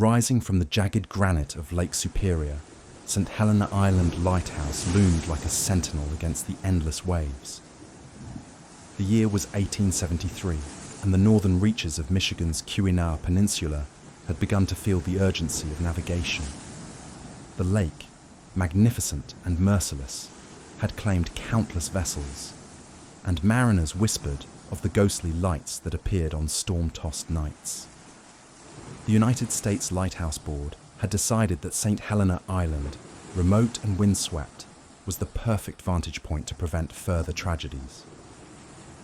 Rising from the jagged granite of Lake Superior, St. Helena Island Lighthouse loomed like a sentinel against the endless waves. The year was 1873, and the northern reaches of Michigan's Keweenaw Peninsula had begun to feel the urgency of navigation. The lake, magnificent and merciless, had claimed countless vessels, and mariners whispered of the ghostly lights that appeared on storm-tossed nights. The United States Lighthouse Board had decided that St. Helena Island, remote and windswept, was the perfect vantage point to prevent further tragedies.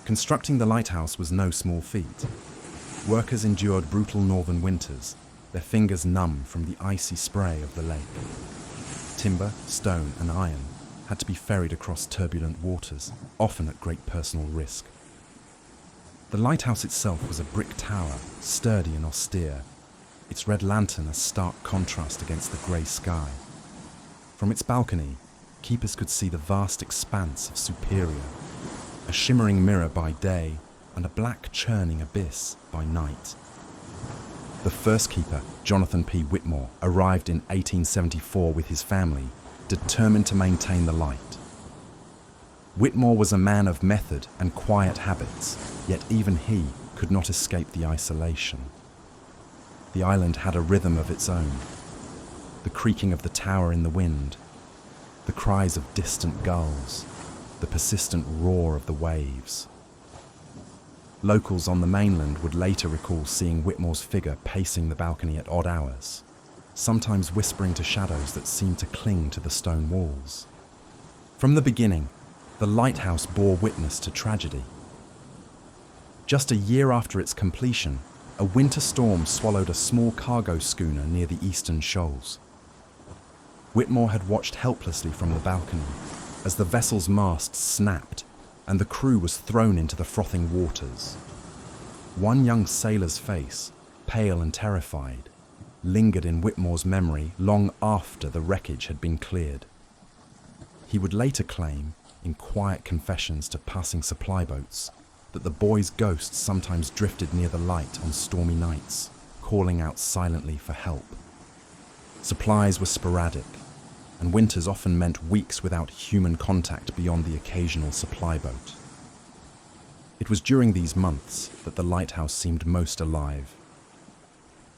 Constructing the lighthouse was no small feat. Workers endured brutal northern winters, their fingers numb from the icy spray of the lake. Timber, stone, and iron had to be ferried across turbulent waters, often at great personal risk. The lighthouse itself was a brick tower, sturdy and austere, its red lantern a stark contrast against the grey sky. From its balcony, keepers could see the vast expanse of Superior, a shimmering mirror by day and a black churning abyss by night. The first keeper, Jonathan P. Whitmore, arrived in 1874 with his family, determined to maintain the light. Whitmore was a man of method and quiet habits, yet even he could not escape the isolation. The island had a rhythm of its own, the creaking of the tower in the wind, the cries of distant gulls, the persistent roar of the waves. Locals on the mainland would later recall seeing Whitmore's figure pacing the balcony at odd hours, sometimes whispering to shadows that seemed to cling to the stone walls. From the beginning, the lighthouse bore witness to tragedy. Just a year after its completion, a winter storm swallowed a small cargo schooner near the eastern shoals. Whitmore had watched helplessly from the balcony as the vessel's mast snapped and the crew was thrown into the frothing waters. One young sailor's face, pale and terrified, lingered in Whitmore's memory long after the wreckage had been cleared. He would later claim, in quiet confessions to passing supply boats, that the boy's ghost sometimes drifted near the light on stormy nights, calling out silently for help. Supplies were sporadic, and winters often meant weeks without human contact beyond the occasional supply boat. It was during these months that the lighthouse seemed most alive.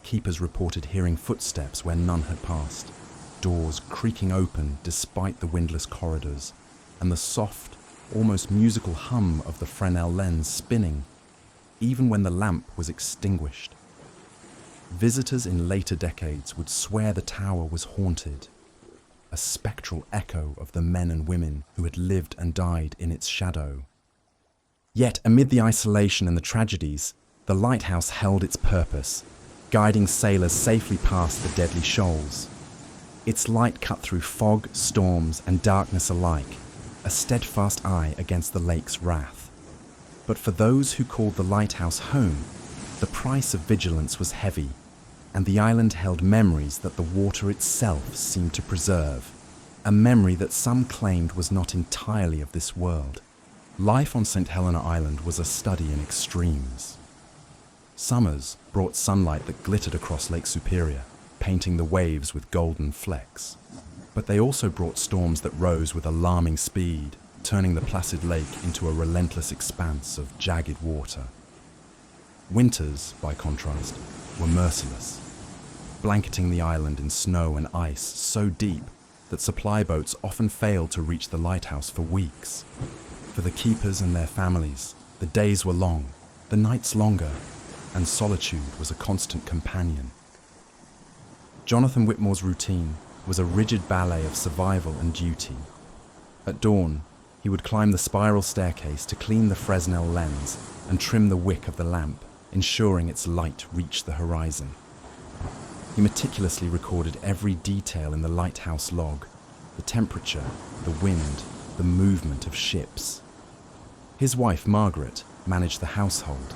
Keepers reported hearing footsteps where none had passed, doors creaking open despite the windless corridors, and the soft, almost musical hum of the Fresnel lens spinning, even when the lamp was extinguished. Visitors in later decades would swear the tower was haunted, a spectral echo of the men and women who had lived and died in its shadow. Yet, amid the isolation and the tragedies, the lighthouse held its purpose, guiding sailors safely past the deadly shoals. Its light cut through fog, storms, and darkness alike, a steadfast eye against the lake's wrath. But for those who called the lighthouse home, the price of vigilance was heavy, and the island held memories that the water itself seemed to preserve, a memory that some claimed was not entirely of this world. Life on St. Helena Island was a study in extremes. Summers brought sunlight that glittered across Lake Superior, painting the waves with golden flecks. But they also brought storms that rose with alarming speed, turning the placid lake into a relentless expanse of jagged water. Winters, by contrast, were merciless, blanketing the island in snow and ice so deep that supply boats often failed to reach the lighthouse for weeks. For the keepers and their families, the days were long, the nights longer, and solitude was a constant companion. Jonathan Whitmore's routine was a rigid ballet of survival and duty. At dawn, he would climb the spiral staircase to clean the Fresnel lens and trim the wick of the lamp, ensuring its light reached the horizon. He meticulously recorded every detail in the lighthouse log, the temperature, the wind, the movement of ships. His wife, Margaret, managed the household,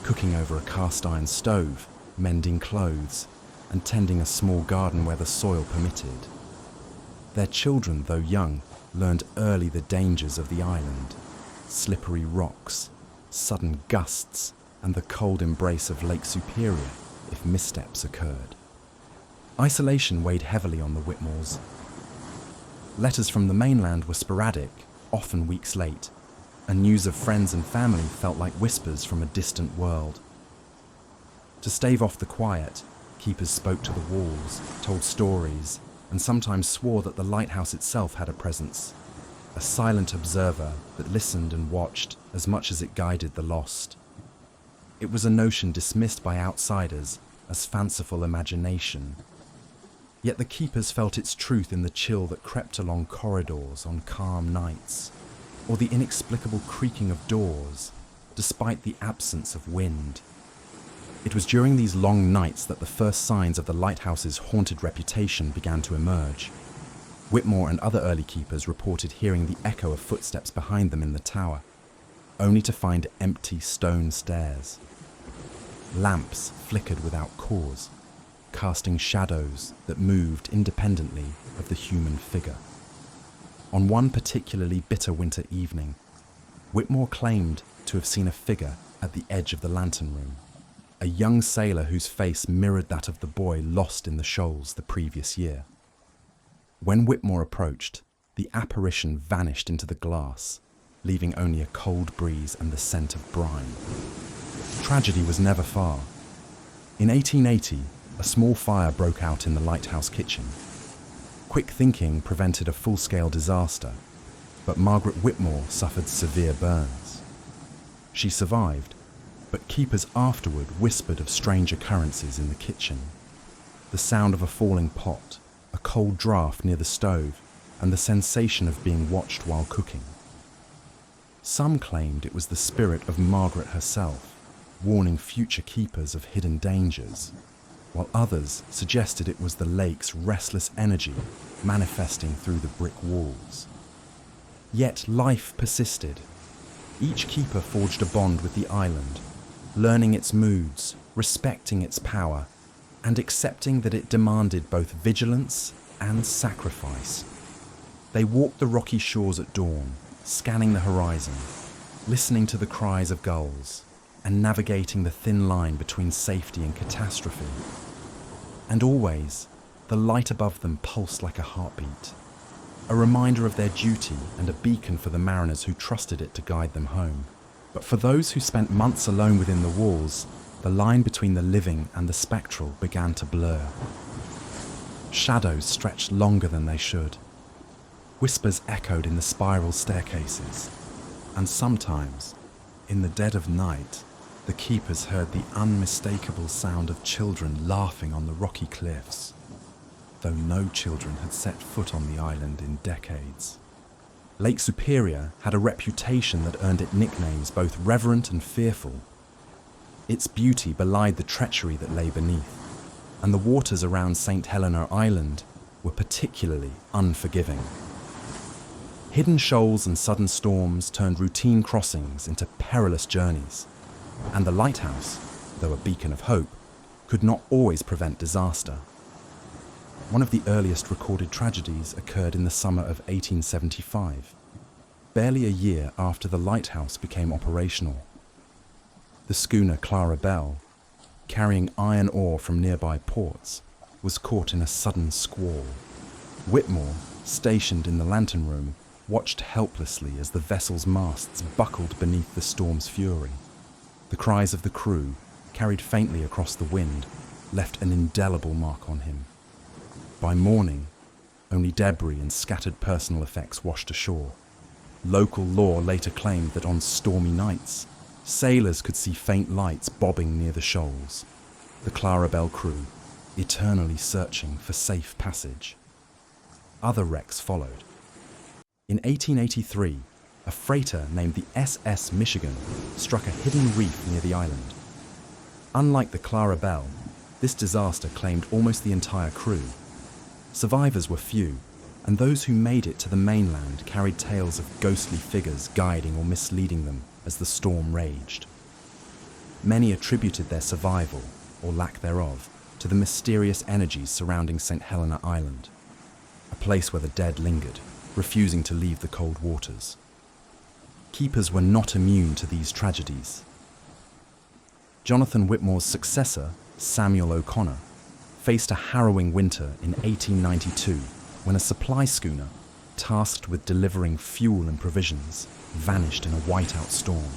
cooking over a cast-iron stove, mending clothes, and tending a small garden where the soil permitted. Their children, though young, learned early the dangers of the island: slippery rocks, sudden gusts, and the cold embrace of Lake Superior if missteps occurred. Isolation weighed heavily on the Whitmores. Letters from the mainland were sporadic, often weeks late, and news of friends and family felt like whispers from a distant world. To stave off the quiet, keepers spoke to the walls, told stories, and sometimes swore that the lighthouse itself had a presence, a silent observer that listened and watched as much as it guided the lost. It was a notion dismissed by outsiders as fanciful imagination. Yet the keepers felt its truth in the chill that crept along corridors on calm nights, or the inexplicable creaking of doors, despite the absence of wind. It was during these long nights that the first signs of the lighthouse's haunted reputation began to emerge. Whitmore and other early keepers reported hearing the echo of footsteps behind them in the tower, only to find empty stone stairs. Lamps flickered without cause, casting shadows that moved independently of the human figure. On one particularly bitter winter evening, Whitmore claimed to have seen a figure at the edge of the lantern room, a young sailor whose face mirrored that of the boy lost in the shoals the previous year. When Whitmore approached, the apparition vanished into the glass, leaving only a cold breeze and the scent of brine. Tragedy was never far. In 1880, a small fire broke out in the lighthouse kitchen. Quick thinking prevented a full-scale disaster, but Margaret Whitmore suffered severe burns. She survived, but keepers afterward whispered of strange occurrences in the kitchen. The sound of a falling pot, a cold draught near the stove, and the sensation of being watched while cooking. Some claimed it was the spirit of Margaret herself, warning future keepers of hidden dangers, while others suggested it was the lake's restless energy manifesting through the brick walls. Yet life persisted. Each keeper forged a bond with the island, learning its moods, respecting its power, and accepting that it demanded both vigilance and sacrifice. They walked the rocky shores at dawn, scanning the horizon, listening to the cries of gulls, and navigating the thin line between safety and catastrophe. And always, the light above them pulsed like a heartbeat, a reminder of their duty and a beacon for the mariners who trusted it to guide them home. But for those who spent months alone within the walls, the line between the living and the spectral began to blur. Shadows stretched longer than they should. Whispers echoed in the spiral staircases, and sometimes, in the dead of night, the keepers heard the unmistakable sound of children laughing on the rocky cliffs, though no children had set foot on the island in decades. Lake Superior had a reputation that earned it nicknames both reverent and fearful. Its beauty belied the treachery that lay beneath, and the waters around St. Helena Island were particularly unforgiving. Hidden shoals and sudden storms turned routine crossings into perilous journeys, and the lighthouse, though a beacon of hope, could not always prevent disaster. One of the earliest recorded tragedies occurred in the summer of 1875, barely a year after the lighthouse became operational. The schooner Clara Bell, carrying iron ore from nearby ports, was caught in a sudden squall. Whitmore, stationed in the lantern room, watched helplessly as the vessel's masts buckled beneath the storm's fury. The cries of the crew, carried faintly across the wind, left an indelible mark on him. By morning, only debris and scattered personal effects washed ashore. Local law later claimed that on stormy nights, sailors could see faint lights bobbing near the shoals, the Clara Bell crew eternally searching for safe passage. Other wrecks followed. In 1883, a freighter named the SS Michigan struck a hidden reef near the island. Unlike the Clara Bell, this disaster claimed almost the entire crew. Survivors were few, and those who made it to the mainland carried tales of ghostly figures guiding or misleading them as the storm raged. Many attributed their survival, or lack thereof, to the mysterious energies surrounding St. Helena Island, a place where the dead lingered, refusing to leave the cold waters. Keepers were not immune to these tragedies. Jonathan Whitmore's successor, Samuel O'Connor, faced a harrowing winter in 1892 when a supply schooner, tasked with delivering fuel and provisions, vanished in a whiteout storm.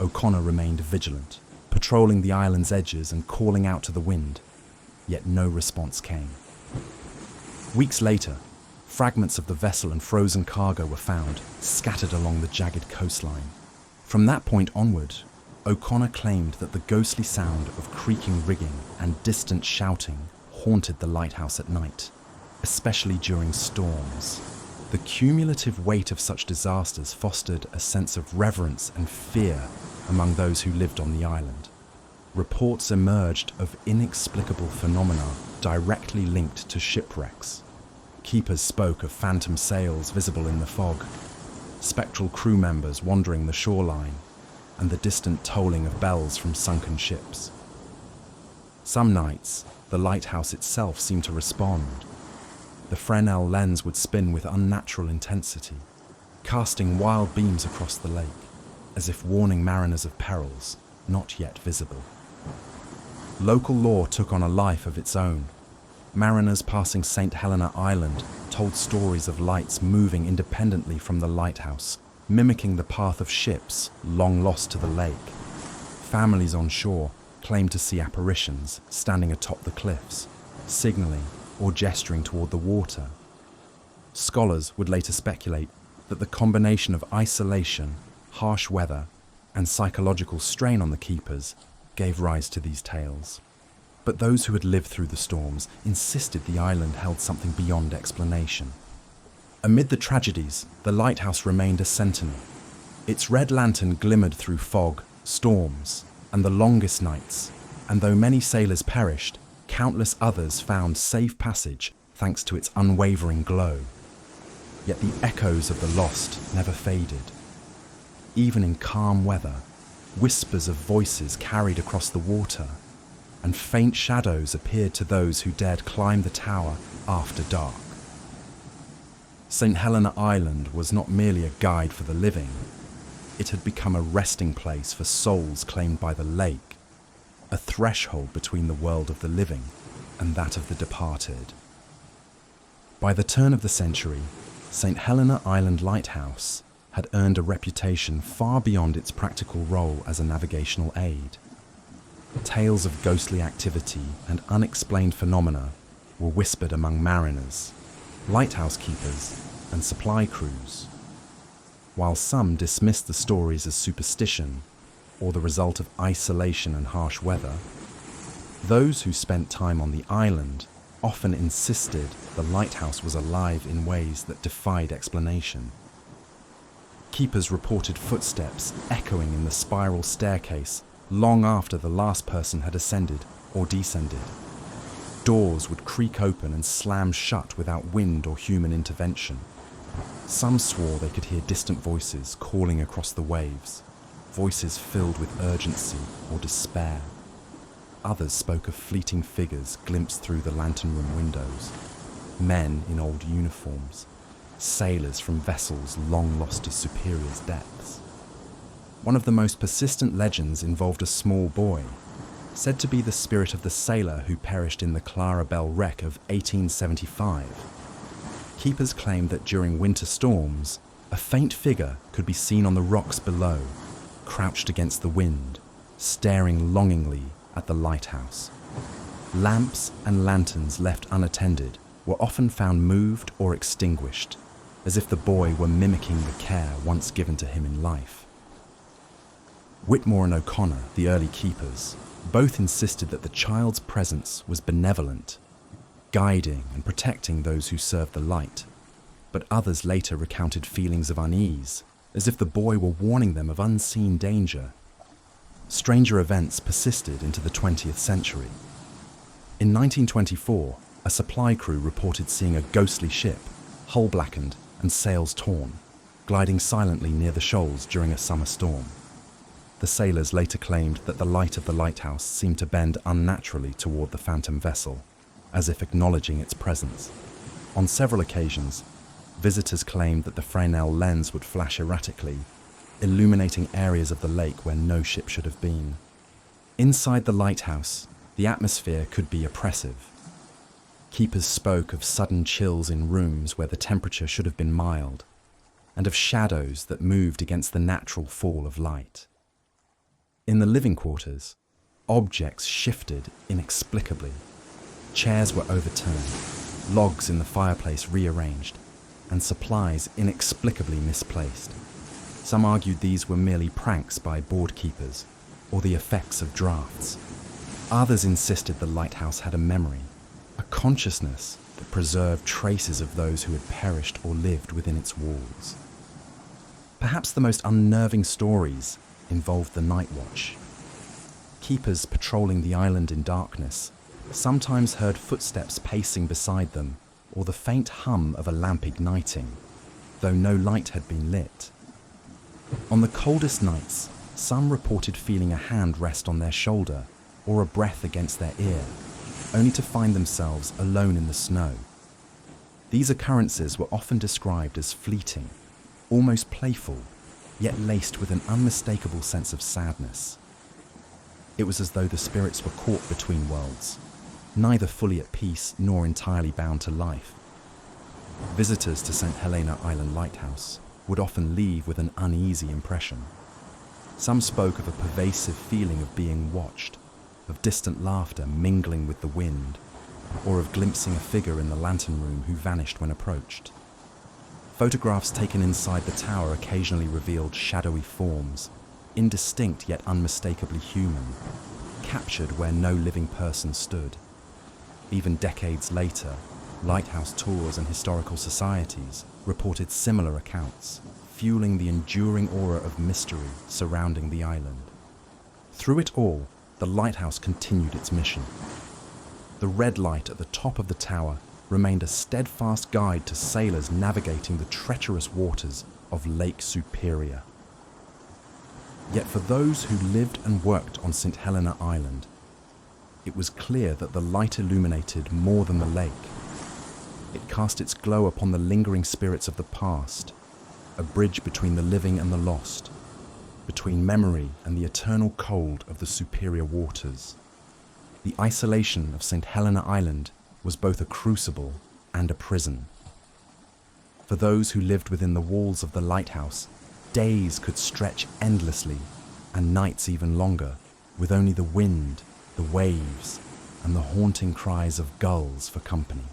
O'Connor remained vigilant, patrolling the island's edges and calling out to the wind, yet no response came. Weeks later, fragments of the vessel and frozen cargo were found, scattered along the jagged coastline. From that point onward, O'Connor claimed that the ghostly sound of creaking rigging and distant shouting haunted the lighthouse at night, especially during storms. The cumulative weight of such disasters fostered a sense of reverence and fear among those who lived on the island. Reports emerged of inexplicable phenomena directly linked to shipwrecks. Keepers spoke of phantom sails visible in the fog, spectral crew members wandering the shoreline, and the distant tolling of bells from sunken ships. Some nights, the lighthouse itself seemed to respond. The Fresnel lens would spin with unnatural intensity, casting wild beams across the lake, as if warning mariners of perils not yet visible. Local lore took on a life of its own. Mariners passing St. Helena Island told stories of lights moving independently from the lighthouse, mimicking the path of ships long lost to the lake. Families on shore claimed to see apparitions standing atop the cliffs, signaling or gesturing toward the water. Scholars would later speculate that the combination of isolation, harsh weather, and psychological strain on the keepers gave rise to these tales. But those who had lived through the storms insisted the island held something beyond explanation. Amid the tragedies, the lighthouse remained a sentinel. Its red lantern glimmered through fog, storms, and the longest nights, and though many sailors perished, countless others found safe passage thanks to its unwavering glow. Yet the echoes of the lost never faded. Even in calm weather, whispers of voices carried across the water, and faint shadows appeared to those who dared climb the tower after dark. St. Helena Island was not merely a guide for the living, it had become a resting place for souls claimed by the lake, a threshold between the world of the living and that of the departed. By the turn of the century, St. Helena Island Lighthouse had earned a reputation far beyond its practical role as a navigational aid. Tales of ghostly activity and unexplained phenomena were whispered among mariners, lighthouse keepers, and supply crews. While some dismissed the stories as superstition or the result of isolation and harsh weather, those who spent time on the island often insisted the lighthouse was alive in ways that defied explanation. Keepers reported footsteps echoing in the spiral staircase long after the last person had ascended or descended. Doors would creak open and slam shut without wind or human intervention. Some swore they could hear distant voices calling across the waves, voices filled with urgency or despair. Others spoke of fleeting figures glimpsed through the lantern room windows, men in old uniforms, sailors from vessels long lost to Superior's depths. One of the most persistent legends involved a small boy, said to be the spirit of the sailor who perished in the Clara Belle wreck of 1875. Keepers claimed that during winter storms, a faint figure could be seen on the rocks below, crouched against the wind, staring longingly at the lighthouse. Lamps and lanterns left unattended were often found moved or extinguished, as if the boy were mimicking the care once given to him in life. Whitmore and O'Connor, the early keepers, both insisted that the child's presence was benevolent, guiding and protecting those who served the light, but others later recounted feelings of unease, as if the boy were warning them of unseen danger. Stranger events persisted into the 20th century. In 1924, a supply crew reported seeing a ghostly ship, hull blackened and sails torn, gliding silently near the shoals during a summer storm. The sailors later claimed that the light of the lighthouse seemed to bend unnaturally toward the phantom vessel, as if acknowledging its presence. On several occasions, visitors claimed that the Fresnel lens would flash erratically, illuminating areas of the lake where no ship should have been. Inside the lighthouse, The atmosphere could be oppressive. Keepers spoke of sudden chills in rooms where the temperature should have been mild, and of shadows that moved against the natural fall of light. In the living quarters, objects shifted inexplicably. Chairs were overturned, logs in the fireplace rearranged, and supplies inexplicably misplaced. Some argued these were merely pranks by board keepers or the effects of drafts. Others insisted the lighthouse had a memory, a consciousness that preserved traces of those who had perished or lived within its walls. Perhaps the most unnerving stories involved the night watch. Keepers patrolling the island in darkness sometimes heard footsteps pacing beside them or the faint hum of a lamp igniting, though no light had been lit. On the coldest nights, some reported feeling a hand rest on their shoulder or a breath against their ear, only to find themselves alone in the snow. These occurrences were often described as fleeting, almost playful, yet laced with an unmistakable sense of sadness. It was as though the spirits were caught between worlds, neither fully at peace nor entirely bound to life. Visitors to St. Helena Island Lighthouse would often leave with an uneasy impression. Some spoke of a pervasive feeling of being watched, of distant laughter mingling with the wind, or of glimpsing a figure in the lantern room who vanished when approached. Photographs taken inside the tower occasionally revealed shadowy forms, indistinct yet unmistakably human, captured where no living person stood. Even decades later, lighthouse tours and historical societies reported similar accounts, fueling the enduring aura of mystery surrounding the island. Through it all, the lighthouse continued its mission. The red light at the top of the tower remained a steadfast guide to sailors navigating the treacherous waters of Lake Superior. Yet for those who lived and worked on St. Helena Island, it was clear that the light illuminated more than the lake. It cast its glow upon the lingering spirits of the past, a bridge between the living and the lost, between memory and the eternal cold of the superior waters. The isolation of St. Helena Island was both a crucible and a prison. For those who lived within the walls of the lighthouse, days could stretch endlessly, and nights even longer, with only the wind, the waves, and the haunting cries of gulls for company.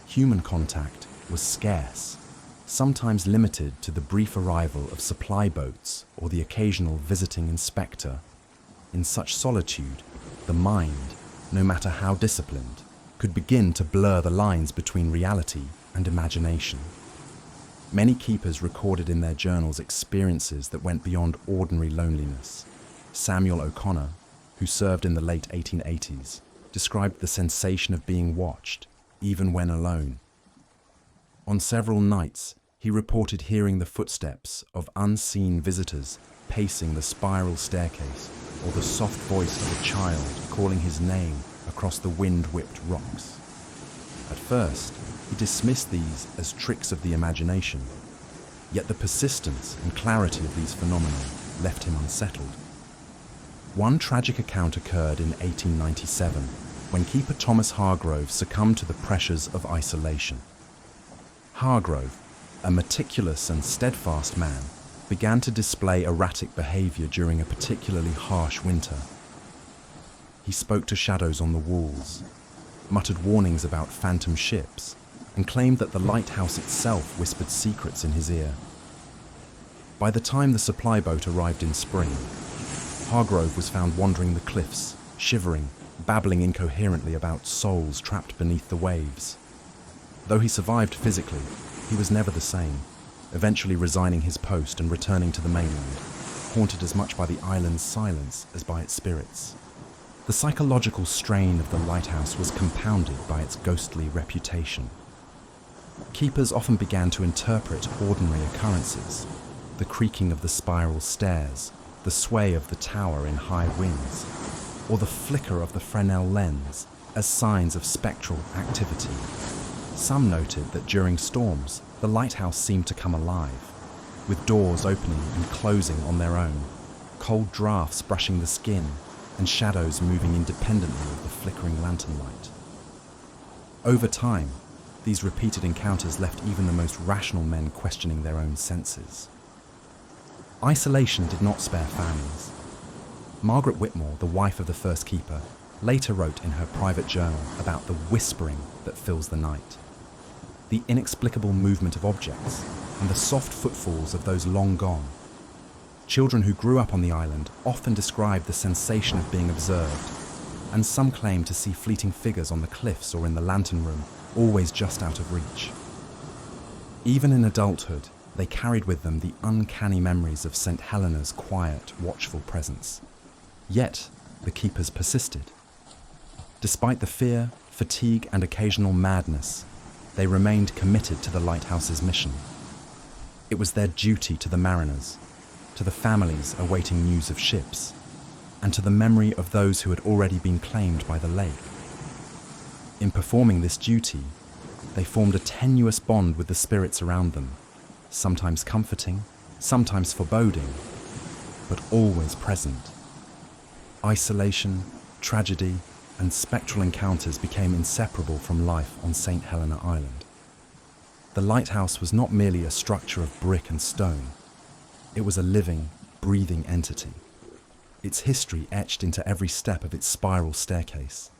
Human contact was scarce, sometimes limited to the brief arrival of supply boats or the occasional visiting inspector. In such solitude, the mind, no matter how disciplined, could begin to blur the lines between reality and imagination. Many keepers recorded in their journals experiences that went beyond ordinary loneliness. Samuel O'Connor, who served in the late 1880s, described the sensation of being watched, even when alone. On several nights, he reported hearing the footsteps of unseen visitors pacing the spiral staircase, or the soft voice of a child calling his name across the wind-whipped rocks. At first, he dismissed these as tricks of the imagination, yet the persistence and clarity of these phenomena left him unsettled. One tragic account occurred in 1897, when keeper Thomas Hargrove succumbed to the pressures of isolation. Hargrove, a meticulous and steadfast man, began to display erratic behavior during a particularly harsh winter. He spoke to shadows on the walls, muttered warnings about phantom ships, and claimed that the lighthouse itself whispered secrets in his ear. By the time the supply boat arrived in spring, Hargrove was found wandering the cliffs, shivering, babbling incoherently about souls trapped beneath the waves. Though he survived physically, he was never the same, eventually resigning his post and returning to the mainland, haunted as much by the island's silence as by its spirits. The psychological strain of the lighthouse was compounded by its ghostly reputation. Keepers often began to interpret ordinary occurrences, the creaking of the spiral stairs, the sway of the tower in high winds, or the flicker of the Fresnel lens, as signs of spectral activity. Some noted that during storms, the lighthouse seemed to come alive, with doors opening and closing on their own, cold drafts brushing the skin, and shadows moving independently of the flickering lantern light. Over time, these repeated encounters left even the most rational men questioning their own senses. Isolation did not spare families. Margaret Whitmore, the wife of the first keeper, later wrote in her private journal about the whispering that fills the night, the inexplicable movement of objects, and the soft footfalls of those long gone. Children who grew up on the island often described the sensation of being observed, and some claim to see fleeting figures on the cliffs or in the lantern room, always just out of reach. Even in adulthood, they carried with them the uncanny memories of St. Helena's quiet, watchful presence. Yet, the keepers persisted. Despite the fear, fatigue, and occasional madness, they remained committed to the lighthouse's mission. It was their duty to the mariners, to the families awaiting news of ships, and to the memory of those who had already been claimed by the lake. In performing this duty, they formed a tenuous bond with the spirits around them, sometimes comforting, sometimes foreboding, but always present. Isolation, tragedy, and spectral encounters became inseparable from life on St. Helena Island. The lighthouse was not merely a structure of brick and stone. It was a living, breathing entity, its history etched into every step of its spiral staircase,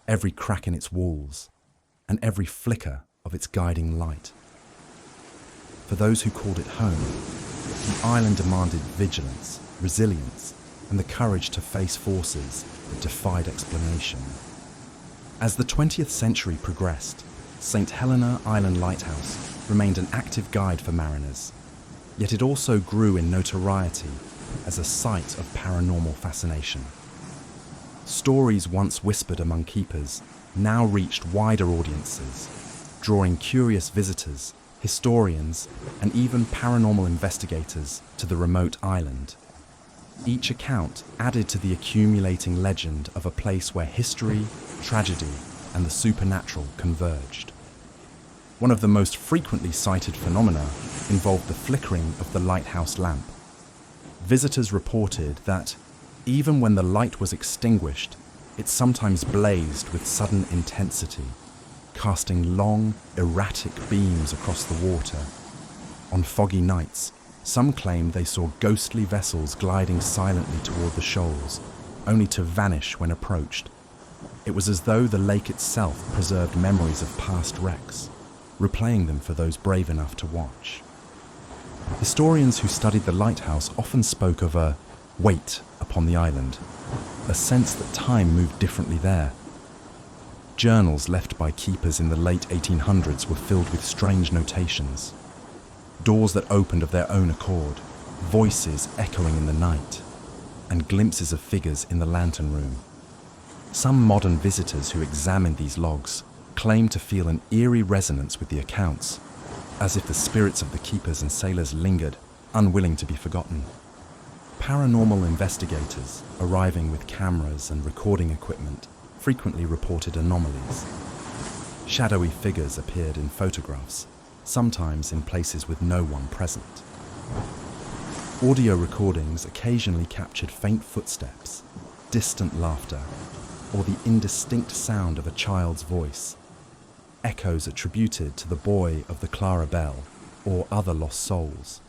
every crack in its walls, and every flicker of its guiding light. For those who called it home, the island demanded vigilance, resilience, and the courage to face forces that defied explanation. As the 20th century progressed, St. Helena Island Lighthouse remained an active guide for mariners, yet it also grew in notoriety as a site of paranormal fascination. Stories once whispered among keepers now reached wider audiences, drawing curious visitors, historians, and even paranormal investigators to the remote island. Each account added to the accumulating legend of a place where history, tragedy, and the supernatural converged. One of the most frequently cited phenomena involved the flickering of the lighthouse lamp. Visitors reported that, even when the light was extinguished, it sometimes blazed with sudden intensity, casting long, erratic beams across the water. On foggy nights, some claimed they saw ghostly vessels gliding silently toward the shoals, only to vanish when approached. It was as though the lake itself preserved memories of past wrecks, replaying them for those brave enough to watch. Historians who studied the lighthouse often spoke of a weight upon the island, a sense that time moved differently there. Journals left by keepers in the late 1800s were filled with strange notations. Doors that opened of their own accord, voices echoing in the night, and glimpses of figures in the lantern room. Some modern visitors who examined these logs claimed to feel an eerie resonance with the accounts, as if the spirits of the keepers and sailors lingered, unwilling to be forgotten. Paranormal investigators, arriving with cameras and recording equipment, frequently reported anomalies. Shadowy figures appeared in photographs, sometimes in places with no one present. Audio recordings occasionally captured faint footsteps, distant laughter, or the indistinct sound of a child's voice, echoes attributed to the boy of the Clara Bell or other lost souls.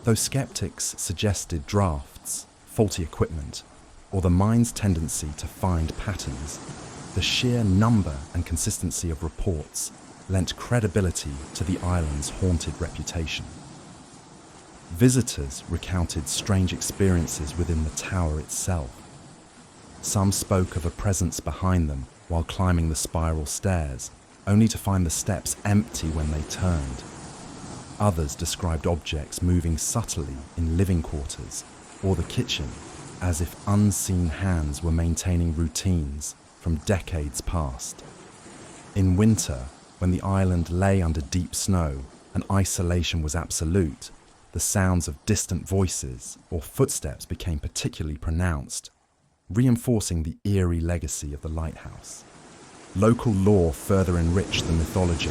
Though skeptics suggested drafts, faulty equipment, or the mind's tendency to find patterns, the sheer number and consistency of reports lent credibility to the island's haunted reputation. Visitors recounted strange experiences within the tower itself. Some spoke of a presence behind them while climbing the spiral stairs, only to find the steps empty when they turned. Others described objects moving subtly in living quarters or the kitchen, as if unseen hands were maintaining routines from decades past. In winter, when the island lay under deep snow and isolation was absolute, the sounds of distant voices or footsteps became particularly pronounced, reinforcing the eerie legacy of the lighthouse. Local lore further enriched the mythology.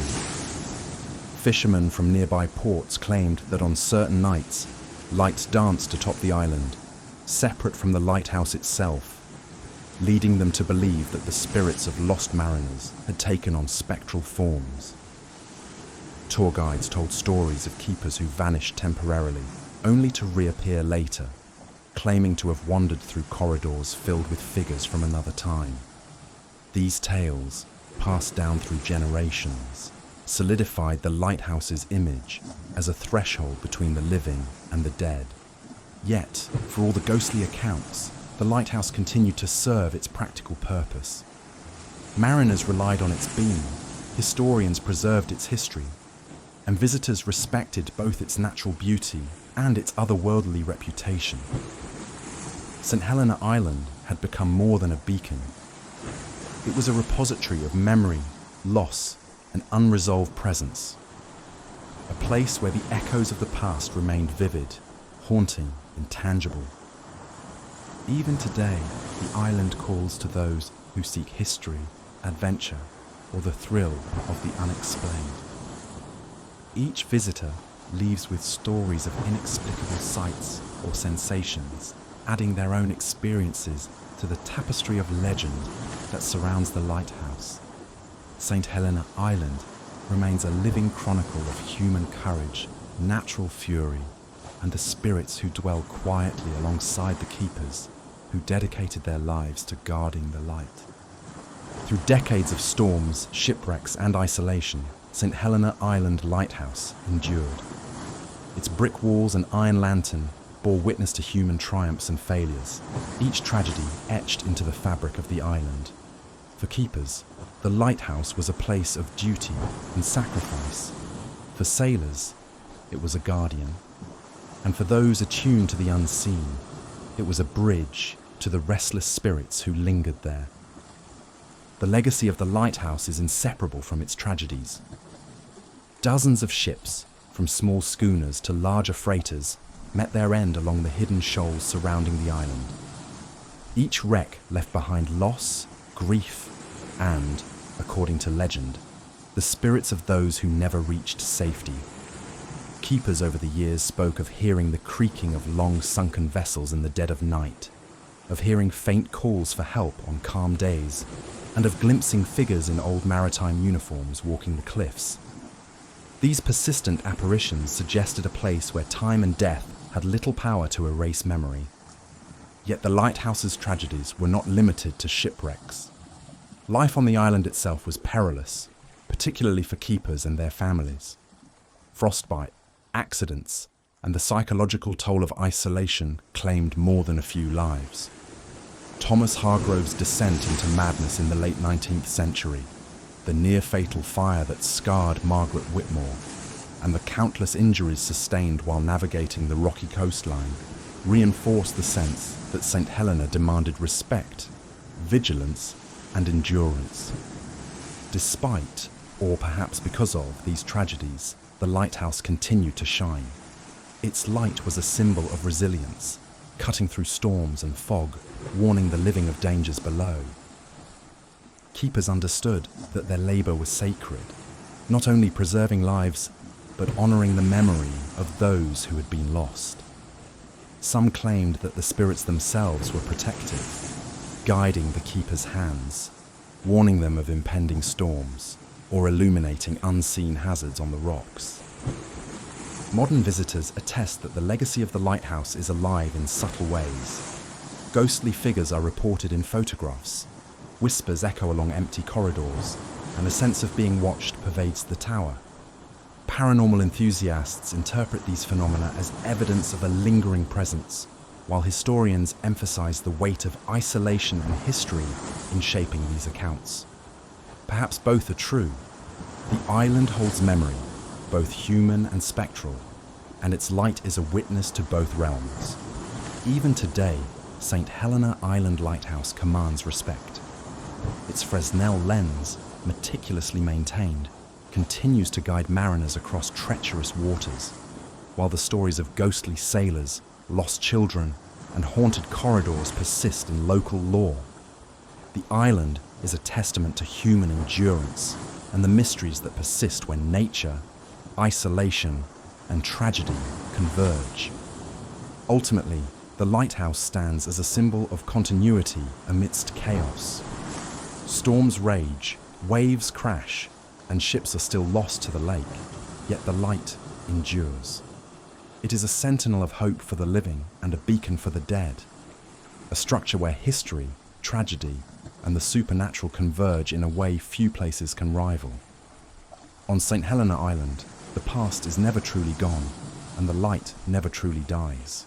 Fishermen from nearby ports claimed that on certain nights, lights danced atop the island, separate from the lighthouse itself, leading them to believe that the spirits of lost mariners had taken on spectral forms. Tour guides told stories of keepers who vanished temporarily, only to reappear later, claiming to have wandered through corridors filled with figures from another time. These tales, passed down through generations, solidified the lighthouse's image as a threshold between the living and the dead. Yet, for all the ghostly accounts, the lighthouse continued to serve its practical purpose. Mariners relied on its beam, historians preserved its history, and visitors respected both its natural beauty and its otherworldly reputation. St. Helena Island had become more than a beacon. It was a repository of memory, loss, and unresolved presence. A place where the echoes of the past remained vivid, haunting, and tangible. Even today, the island calls to those who seek history, adventure, or the thrill of the unexplained. Each visitor leaves with stories of inexplicable sights or sensations, adding their own experiences to the tapestry of legend that surrounds the lighthouse. St. Helena Island remains a living chronicle of human courage, natural fury, and the spirits who dwell quietly alongside the keepers who dedicated their lives to guarding the light. Through decades of storms, shipwrecks, and isolation, St. Helena Island Lighthouse endured. Its brick walls and iron lantern bore witness to human triumphs and failures, each tragedy etched into the fabric of the island. For keepers, the lighthouse was a place of duty and sacrifice. For sailors, it was a guardian. And for those attuned to the unseen, it was a bridge to the restless spirits who lingered there. The legacy of the lighthouse is inseparable from its tragedies. Dozens of ships, from small schooners to larger freighters, met their end along the hidden shoals surrounding the island. Each wreck left behind loss, grief, and, according to legend, the spirits of those who never reached safety. Keepers over the years spoke of hearing the creaking of long-sunken vessels in the dead of night, of hearing faint calls for help on calm days, and of glimpsing figures in old maritime uniforms walking the cliffs. These persistent apparitions suggested a place where time and death had little power to erase memory. Yet the lighthouse's tragedies were not limited to shipwrecks. Life on the island itself was perilous, particularly for keepers and their families. Frostbite, accidents, and the psychological toll of isolation claimed more than a few lives. Thomas Hargrove's descent into madness in the late 19th century, the near-fatal fire that scarred Margaret Whitmore, and the countless injuries sustained while navigating the rocky coastline reinforced the sense that St. Helena demanded respect, vigilance, and endurance. Despite, or perhaps because of, these tragedies, the lighthouse continued to shine. Its light was a symbol of resilience, cutting through storms and fog, warning the living of dangers below. Keepers understood that their labor was sacred, not only preserving lives, but honoring the memory of those who had been lost. Some claimed that the spirits themselves were protective, guiding the keepers' hands, warning them of impending storms, or illuminating unseen hazards on the rocks. Modern visitors attest that the legacy of the lighthouse is alive in subtle ways. Ghostly figures are reported in photographs, whispers echo along empty corridors, and a sense of being watched pervades the tower. Paranormal enthusiasts interpret these phenomena as evidence of a lingering presence, while historians emphasize the weight of isolation and history in shaping these accounts. Perhaps both are true. The island holds memory, both human and spectral, and its light is a witness to both realms. Even today, St. Helena Island Lighthouse commands respect. Its Fresnel lens, meticulously maintained, continues to guide mariners across treacherous waters, while the stories of ghostly sailors, lost children, and haunted corridors persist in local lore. The island is a testament to human endurance and the mysteries that persist when nature, isolation, and tragedy converge. Ultimately, The lighthouse stands as a symbol of continuity amidst chaos. Storms rage, waves crash, and ships are still lost to the lake, yet the light endures. It is a sentinel of hope for the living and a beacon for the dead, a structure where history, tragedy, and the supernatural converge in a way few places can rival. On St. Helena Island, the past is never truly gone, and the light never truly dies.